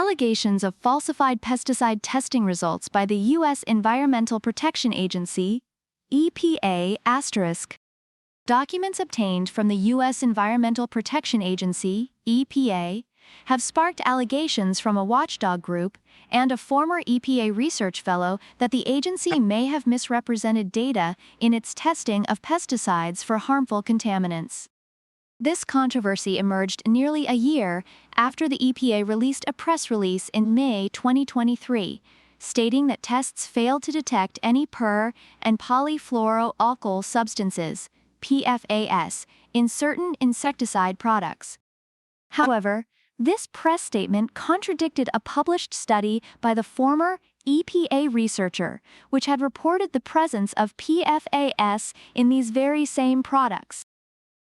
Allegations of falsified pesticide testing results by the U.S. Environmental Protection Agency, EPA**. Documents obtained from the U.S. Environmental Protection Agency, EPA, have sparked allegations from a watchdog group and a former EPA research fellow that the agency may have misrepresented data in its testing of pesticides for harmful contaminants. This controversy emerged nearly a year after the EPA released a press release in May 2023, stating that tests failed to detect any per- and polyfluorooctane substances, PFAS, in certain insecticide products. However, this press statement contradicted a published study by the former EPA researcher, which had reported the presence of PFAS in these very same products.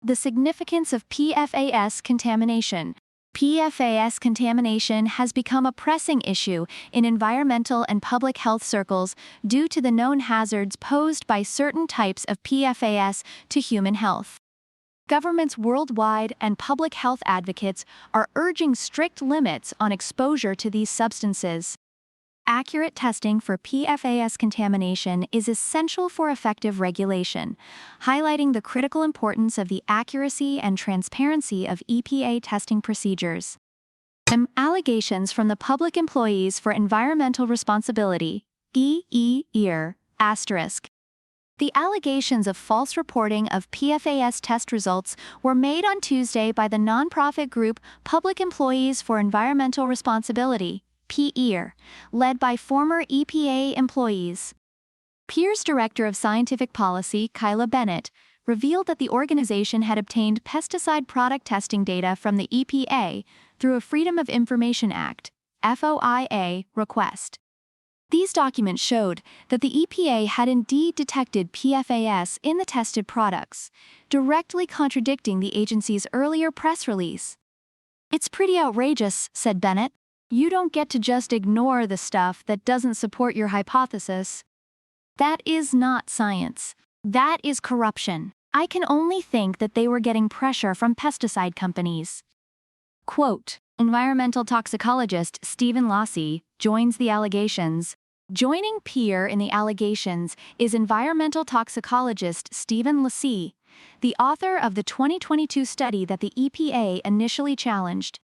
The significance of PFAS contamination. PFAS contamination has become a pressing issue in environmental and public health circles due to the known hazards posed by certain types of PFAS to human health. Governments worldwide and public health advocates are urging strict limits on exposure to these substances. Accurate testing for PFAS contamination is essential for effective regulation, highlighting the critical importance of the accuracy and transparency of EPA testing procedures. Allegations from the Public Employees for Environmental Responsibility, EER**. The allegations of false reporting of PFAS test results were made on Tuesday by the nonprofit group Public Employees for Environmental Responsibility, PER, led by former EPA employees. PER's Director of Scientific Policy, Kyla Bennett, revealed that the organization had obtained pesticide product testing data from the EPA through a Freedom of Information Act, FOIA, request. These documents showed that the EPA had indeed detected PFAS in the tested products, directly contradicting the agency's earlier press release. "It's pretty outrageous," said Bennett. "You don't get to just ignore the stuff that doesn't support your hypothesis. That is not science. That is corruption. I can only think that they were getting pressure from pesticide companies." Quote, environmental toxicologist Steven Lasee joins the allegations. Joining PER in the allegations is environmental toxicologist Steven Lasee, the author of the 2022 study that the EPA initially challenged.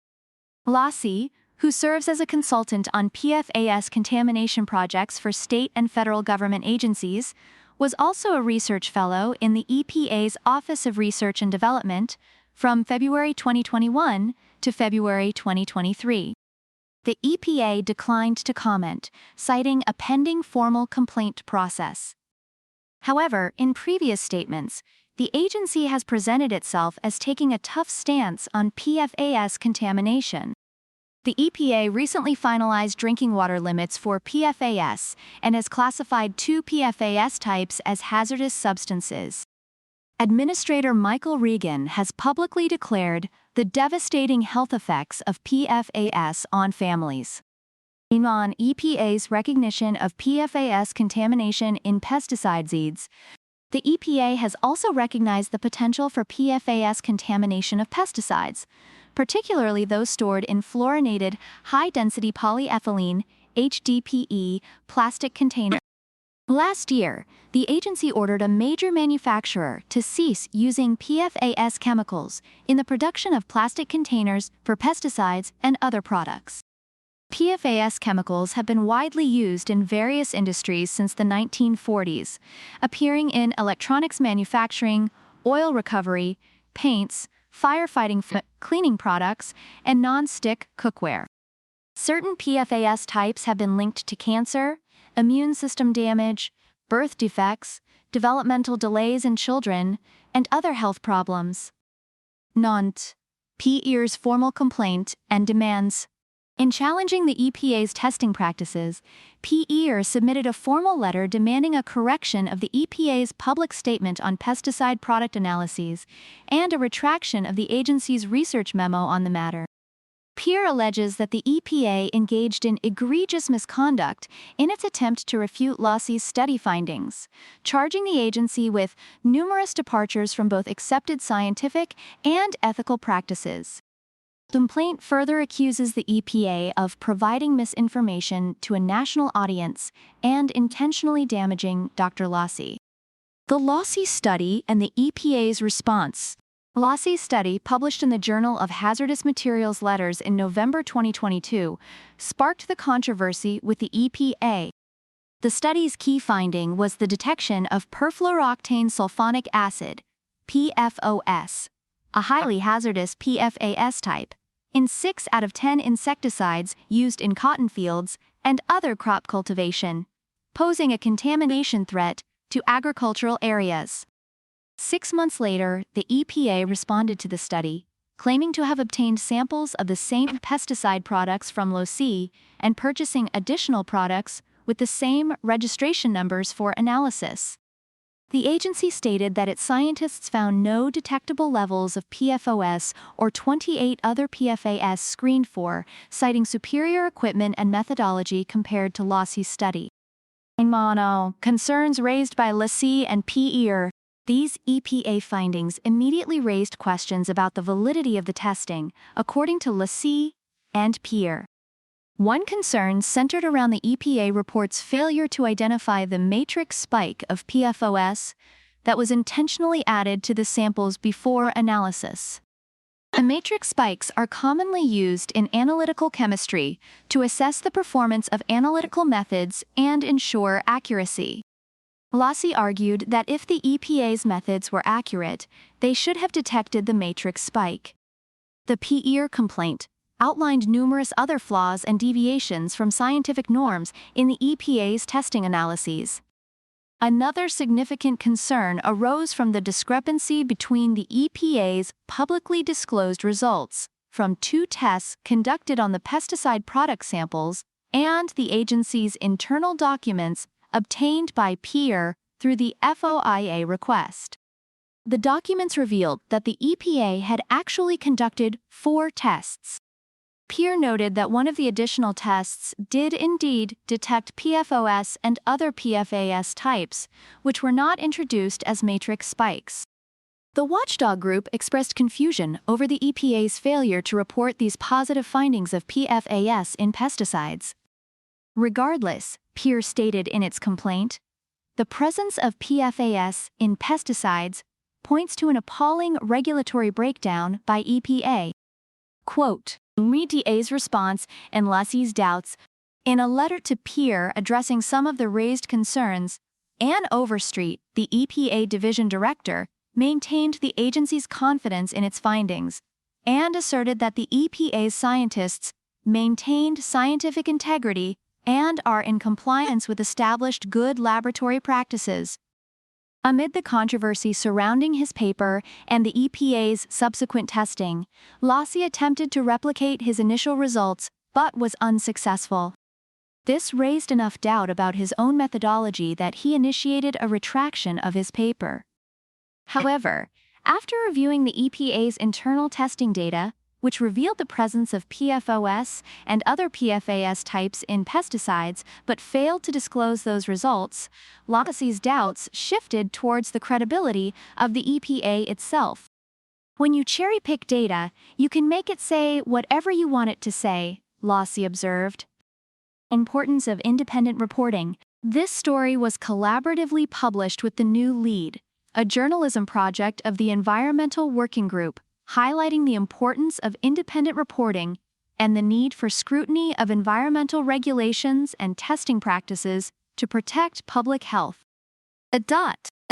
Lasee, who serves as a consultant on PFAS contamination projects for state and federal government agencies, was also a research fellow in the EPA's Office of Research and Development from February 2021 to February 2023. The EPA declined to comment, citing a pending formal complaint process. However, in previous statements, the agency has presented itself as taking a tough stance on PFAS contamination. The EPA recently finalized drinking water limits for PFAS and has classified 2 PFAS types as hazardous substances. Administrator Michael Regan has publicly declared the devastating health effects of PFAS on families. On EPA's recognition of PFAS contamination in pesticides, the EPA has also recognized the potential for PFAS contamination of pesticides, particularly those stored in fluorinated, high-density polyethylene, HDPE, plastic containers. Last year, the agency ordered a major manufacturer to cease using PFAS chemicals in the production of plastic containers for pesticides and other products. PFAS chemicals have been widely used in various industries since the 1940s, appearing in electronics manufacturing, oil recovery, paints, firefighting, cleaning products, and non-stick cookware. Certain PFAS types have been linked to cancer, immune system damage, birth defects, developmental delays in children, and other health problems. PER's formal complaint and demands. In challenging the EPA's testing practices, PER submitted a formal letter demanding a correction of the EPA's public statement on pesticide product analyses and a retraction of the agency's research memo on the matter. PER alleges that the EPA engaged in egregious misconduct in its attempt to refute Lasee's study findings, charging the agency with numerous departures from both accepted scientific and ethical practices. The complaint further accuses the EPA of providing misinformation to a national audience and intentionally damaging Dr. Lasee. The Lasee study and the EPA's response. Lasee's study, published in the Journal of Hazardous Materials Letters in November 2022, sparked the controversy with the EPA. The study's key finding was the detection of perfluorooctane sulfonic acid, PFOS, a highly hazardous PFAS type, in 6 out of 10 insecticides used in cotton fields and other crop cultivation, posing a contamination threat to agricultural areas. 6 months later, the EPA responded to the study, claiming to have obtained samples of the same pesticide products from Lasee and purchasing additional products with the same registration numbers for analysis. The agency stated that its scientists found no detectable levels of PFOS or 28 other PFAS screened for, citing superior equipment and methodology compared to Lasee's study. Concerns raised by Lasee and PER. These EPA findings immediately raised questions about the validity of the testing, according to Lasee and PER. One concern centered around the EPA report's failure to identify the matrix spike of PFOS that was intentionally added to the samples before analysis. The matrix spikes are commonly used in analytical chemistry to assess the performance of analytical methods and ensure accuracy. Lasee argued that if the EPA's methods were accurate, they should have detected the matrix spike. The PER complaint outlined numerous other flaws and deviations from scientific norms in the EPA's testing analyses. Another significant concern arose from the discrepancy between the EPA's publicly disclosed results from 2 tests conducted on the pesticide product samples and the agency's internal documents obtained by PER through the FOIA request. The documents revealed that the EPA had actually conducted 4 tests. PER noted that one of the additional tests did indeed detect PFOS and other PFAS types, which were not introduced as matrix spikes. The watchdog group expressed confusion over the EPA's failure to report these positive findings of PFAS in pesticides. Regardless, PER stated in its complaint, the presence of PFAS in pesticides points to an appalling regulatory breakdown by EPA. Quote, EPA's response and Lasee's doubts. In a letter to PER addressing some of the raised concerns, Ann Overstreet, the EPA division director, maintained the agency's confidence in its findings and asserted that the EPA's scientists maintained scientific integrity and are in compliance with established good laboratory practices. Amid the controversy surrounding his paper and the EPA's subsequent testing, Lasee attempted to replicate his initial results but was unsuccessful. This raised enough doubt about his own methodology that he initiated a retraction of his paper. However, after reviewing the EPA's internal testing data, which revealed the presence of PFOS and other PFAS types in pesticides but failed to disclose those results, Lasee's doubts shifted towards the credibility of the EPA itself. When you cherry-pick data, you can make it say whatever you want it to say, Lasee observed. Importance of independent reporting. This story was collaboratively published with The New Lead, a journalism project of the Environmental Working Group, highlighting the importance of independent reporting and the need for scrutiny of environmental regulations and testing practices to protect public health.